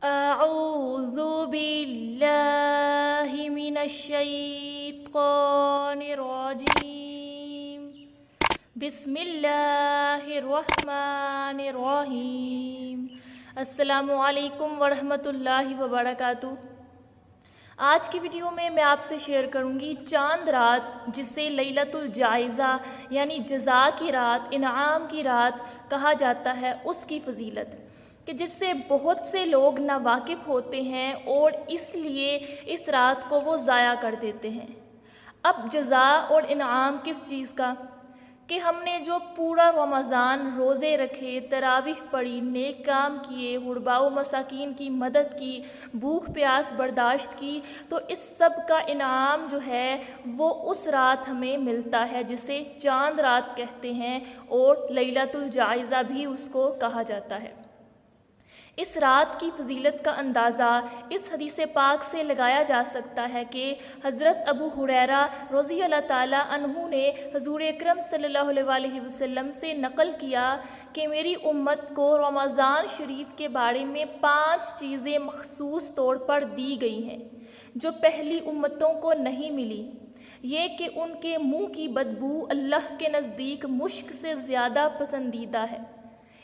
أعوذ بالله من الشيطان الرجيم بسم اللہ الرحمن الرحیم السلام علیکم ورحمۃ اللہ وبرکاتہ۔ آج کی ویڈیو میں آپ سے شیئر کروں گی چاند رات، جسے لیلۃ الجائزہ یعنی جزا کی رات، انعام کی رات کہا جاتا ہے، اس کی فضیلت کہ جس سے بہت سے لوگ ناواقف ہوتے ہیں اور اس لیے اس رات کو وہ ضائع کر دیتے ہیں۔ اب جزا اور انعام کس چیز کا؟ کہ ہم نے جو پورا رمضان روزے رکھے، تراویح پڑھی، نیک کام کیے، غرباء و مساکین کی مدد کی، بھوک پیاس برداشت کی، تو اس سب کا انعام جو ہے وہ اس رات ہمیں ملتا ہے، جسے چاند رات کہتے ہیں اور لیلۃ الجائزہ بھی اس کو کہا جاتا ہے۔ اس رات کی فضیلت کا اندازہ اس حدیث پاک سے لگایا جا سکتا ہے کہ حضرت ابو ہریرہ رضی اللہ تعالیٰ عنہ نے حضور اکرم صلی اللہ علیہ وسلم سے نقل کیا کہ میری امت کو رمضان شریف کے بارے میں 5 چیزیں مخصوص طور پر دی گئی ہیں جو پہلی امتوں کو نہیں ملی۔ یہ کہ ان کے منہ کی بدبو اللہ کے نزدیک مشک سے زیادہ پسندیدہ ہے،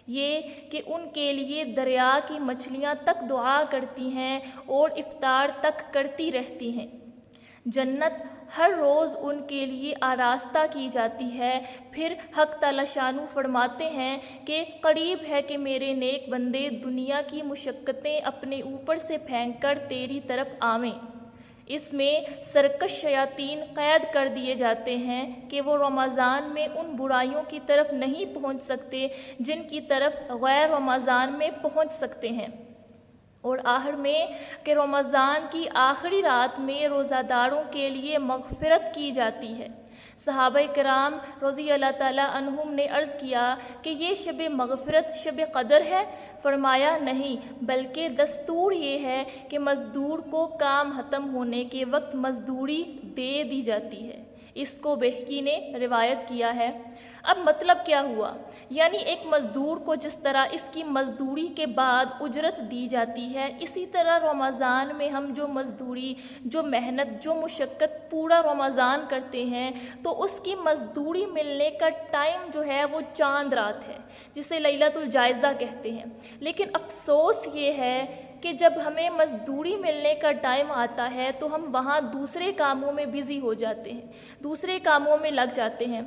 یہ کہ ان کے لیے دریا کی مچھلیاں تک دعا کرتی ہیں اور افطار تک کرتی رہتی ہیں، جنت ہر روز ان کے لیے آراستہ کی جاتی ہے۔ پھر حق تعالی شانو فرماتے ہیں کہ قریب ہے کہ میرے نیک بندے دنیا کی مشقتیں اپنے اوپر سے پھینک کر تیری طرف آویں۔ اس میں سرکش شیاطین قید کر دیے جاتے ہیں کہ وہ رمضان میں ان برائیوں کی طرف نہیں پہنچ سکتے جن کی طرف غیر رمضان میں پہنچ سکتے ہیں۔ اور آخر میں کہ رمضان کی آخری رات میں روزہ داروں کے لیے مغفرت کی جاتی ہے۔ صحابہ کرام رضی اللہ تعالیٰ عنہم نے عرض کیا کہ یہ شب مغفرت شب قدر ہے؟ فرمایا نہیں، بلکہ دستور یہ ہے کہ مزدور کو کام ختم ہونے کے وقت مزدوری دے دی جاتی ہے۔ اس کو بہقی نے روایت کیا ہے۔ اب مطلب کیا ہوا؟ یعنی ایک مزدور کو جس طرح اس کی مزدوری کے بعد اجرت دی جاتی ہے، اسی طرح رمضان میں ہم جو مزدوری، جو محنت، جو مشقت پورا رمضان کرتے ہیں، تو اس کی مزدوری ملنے کا ٹائم جو ہے وہ چاند رات ہے، جسے لیلۃ الجائزہ کہتے ہیں۔ لیکن افسوس یہ ہے کہ جب ہمیں مزدوری ملنے کا ٹائم آتا ہے تو ہم وہاں دوسرے کاموں میں بزی ہو جاتے ہیں، دوسرے کاموں میں لگ جاتے ہیں۔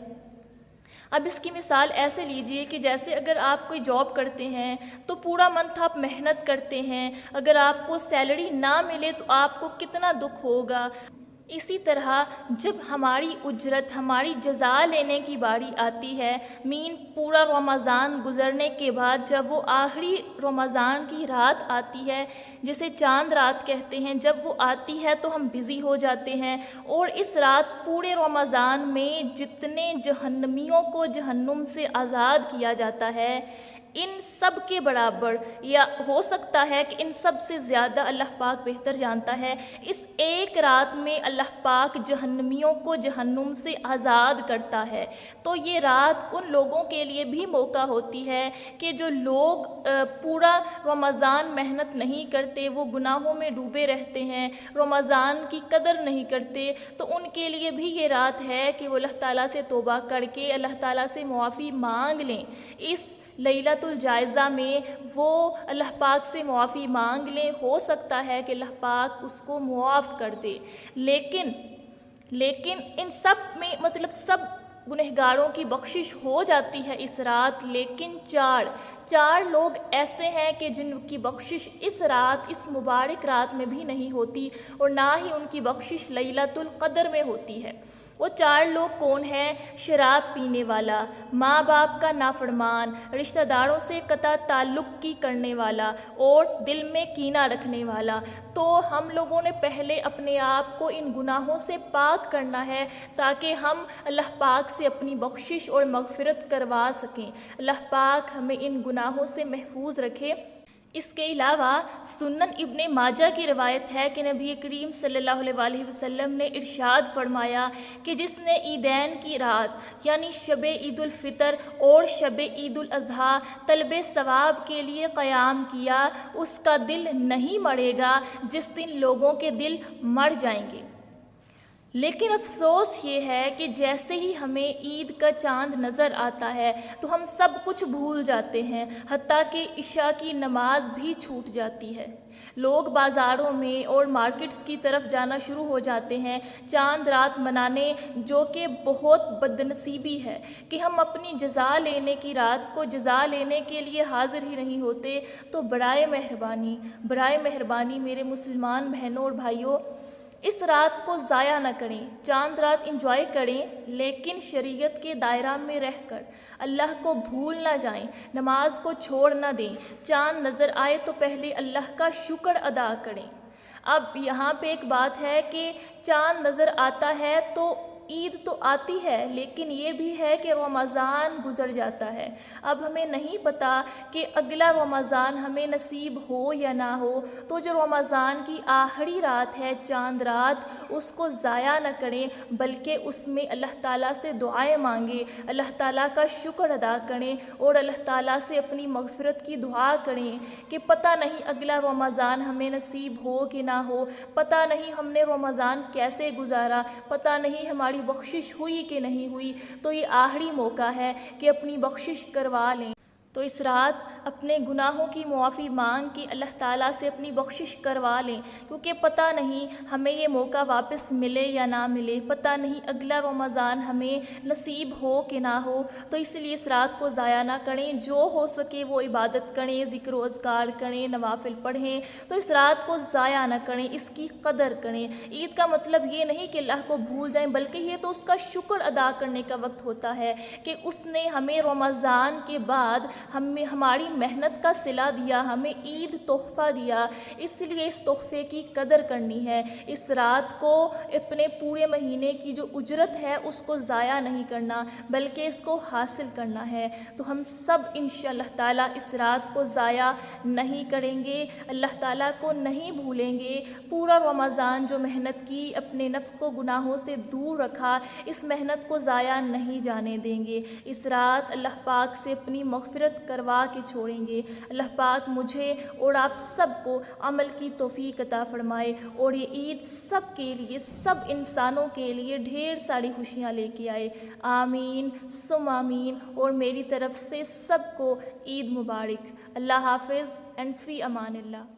اب اس کی مثال ایسے لیجئے کہ جیسے اگر آپ کوئی جاب کرتے ہیں تو پورا منتھ آپ محنت کرتے ہیں، اگر آپ کو سیلری نہ ملے تو آپ کو کتنا دکھ ہوگا۔ اسی طرح جب ہماری اجرت، ہماری جزا لینے کی باری آتی ہے، پورا رمضان گزرنے کے بعد جب وہ آخری رمضان کی رات آتی ہے جسے چاند رات کہتے ہیں، جب وہ آتی ہے تو ہم بزی ہو جاتے ہیں، اور اس رات پورے رمضان میں جتنے جہنمیوں کو جہنم سے آزاد کیا جاتا ہے، ان سب کے برابر، یا ہو سکتا ہے کہ ان سب سے زیادہ اللہ پاک بہتر جانتا ہے، اس ایک رات میں اللہ پاک جہنمیوں کو جہنم سے آزاد کرتا ہے۔ تو یہ رات ان لوگوں کے لیے بھی موقع ہوتی ہے کہ جو لوگ پورا رمضان محنت نہیں کرتے، وہ گناہوں میں ڈوبے رہتے ہیں، رمضان کی قدر نہیں کرتے، تو ان کے لیے بھی یہ رات ہے کہ وہ اللہ تعالیٰ سے توبہ کر کے اللہ تعالیٰ سے معافی مانگ لیں۔ اس لیلۃ الجائزہ میں وہ اللہ پاک سے معافی مانگ لیں، ہو سکتا ہے کہ اللہ پاک اس کو معاف کر دے۔ لیکن ان سب میں مطلب سب گنہگاروں کی بخشش ہو جاتی ہے اس رات، لیکن چار لوگ ایسے ہیں کہ جن کی بخشش اس رات، اس مبارک رات میں بھی نہیں ہوتی، اور نہ ہی ان کی بخشش لیلۃ القدر میں ہوتی ہے۔ وہ 4 لوگ کون ہیں؟ شراب پینے والا، ماں باپ کا نافرمان، رشتہ داروں سے قطع تعلق کی کرنے والا، اور دل میں کینہ رکھنے والا۔ تو ہم لوگوں نے پہلے اپنے آپ کو ان گناہوں سے پاک کرنا ہے تاکہ ہم اللہ پاک سے اپنی بخشش اور مغفرت کروا سکیں۔ اللہ پاک ہمیں ان گناہوں سے محفوظ رکھے۔ اس کے علاوہ سنن ابن ماجہ کی روایت ہے کہ نبی کریم صلی اللہ علیہ وسلم نے ارشاد فرمایا کہ جس نے عیدین کی رات یعنی شب عید الفطر اور شب عید الاضحیٰ طلب ثواب کے لیے قیام کیا، اس کا دل نہیں مڑے گا جس دن لوگوں کے دل مر جائیں گے۔ لیکن افسوس یہ ہے کہ جیسے ہی ہمیں عید کا چاند نظر آتا ہے تو ہم سب کچھ بھول جاتے ہیں، حتیٰ کہ عشاء کی نماز بھی چھوٹ جاتی ہے۔ لوگ بازاروں میں اور مارکیٹس کی طرف جانا شروع ہو جاتے ہیں چاند رات منانے، جو کہ بہت بدنصیبی ہے کہ ہم اپنی جزا لینے کی رات کو جزا لینے کے لیے حاضر ہی نہیں ہوتے۔ تو برائے مہربانی میرے مسلمان بہنوں اور بھائیوں، اس رات کو ضائع نہ کریں، چاند رات انجوائے کریں، لیکن شریعت کے دائرہ میں رہ کر اللہ کو بھول نہ جائیں، نماز کو چھوڑ نہ دیں۔ چاند نظر آئے تو پہلے اللہ کا شکر ادا کریں۔ اب یہاں پہ ایک بات ہے کہ چاند نظر آتا ہے تو عید تو آتی ہے، لیکن یہ بھی ہے کہ رمضان گزر جاتا ہے۔ اب ہمیں نہیں پتہ کہ اگلا رمضان ہمیں نصیب ہو یا نہ ہو، تو جو رمضان کی آخری رات ہے چاند رات، اس کو ضائع نہ کریں، بلکہ اس میں اللہ تعالیٰ سے دعائیں مانگیں، اللہ تعالیٰ کا شکر ادا کریں اور اللہ تعالیٰ سے اپنی مغفرت کی دعا کریں کہ پتہ نہیں اگلا رمضان ہمیں نصیب ہو کہ نہ ہو، پتہ نہیں ہم نے رمضان کیسے گزارا، پتہ نہیں ہماری بخشش ہوئی کہ نہیں ہوئی۔ تو یہ آخری موقع ہے کہ اپنی بخشش کروا لیں۔ تو اس رات اپنے گناہوں کی معافی مانگ کے اللہ تعالیٰ سے اپنی بخشش کروا لیں، کیونکہ پتہ نہیں ہمیں یہ موقع واپس ملے یا نہ ملے، پتہ نہیں اگلا رمضان ہمیں نصیب ہو کہ نہ ہو۔ تو اس لیے اس رات کو ضائع نہ کریں، جو ہو سکے وہ عبادت کریں، ذکر و اذکار کریں، نوافل پڑھیں۔ تو اس رات کو ضائع نہ کریں، اس کی قدر کریں۔ عید کا مطلب یہ نہیں کہ اللہ کو بھول جائیں، بلکہ یہ تو اس کا شکر ادا کرنے کا وقت ہوتا ہے کہ اس نے ہمیں رمضان کے بعد ہماری محنت کا صلہ دیا، ہمیں عید تحفہ دیا، اس لیے اس تحفے کی قدر کرنی ہے۔ اس رات کو اپنے پورے مہینے کی جو اجرت ہے اس کو ضائع نہیں کرنا، بلکہ اس کو حاصل کرنا ہے۔ تو ہم سب انشاءاللہ تعالیٰ اس رات کو ضائع نہیں کریں گے، اللہ تعالیٰ کو نہیں بھولیں گے۔ پورا رمضان جو محنت کی، اپنے نفس کو گناہوں سے دور رکھا، اس محنت کو ضائع نہیں جانے دیں گے۔ اس رات اللہ پاک سے اپنی مغفرت کروا کے چھوڑیں گے۔ اللہ پاک مجھے اور آپ سب کو عمل کی توفیق عطا فرمائے، اور یہ عید سب کے لیے، سب انسانوں کے لیے ڈھیر ساری خوشیاں لے کے آئے۔ آمین ثم آمین۔ اور میری طرف سے سب کو عید مبارک۔ اللہ حافظ اینڈ فی امان اللہ۔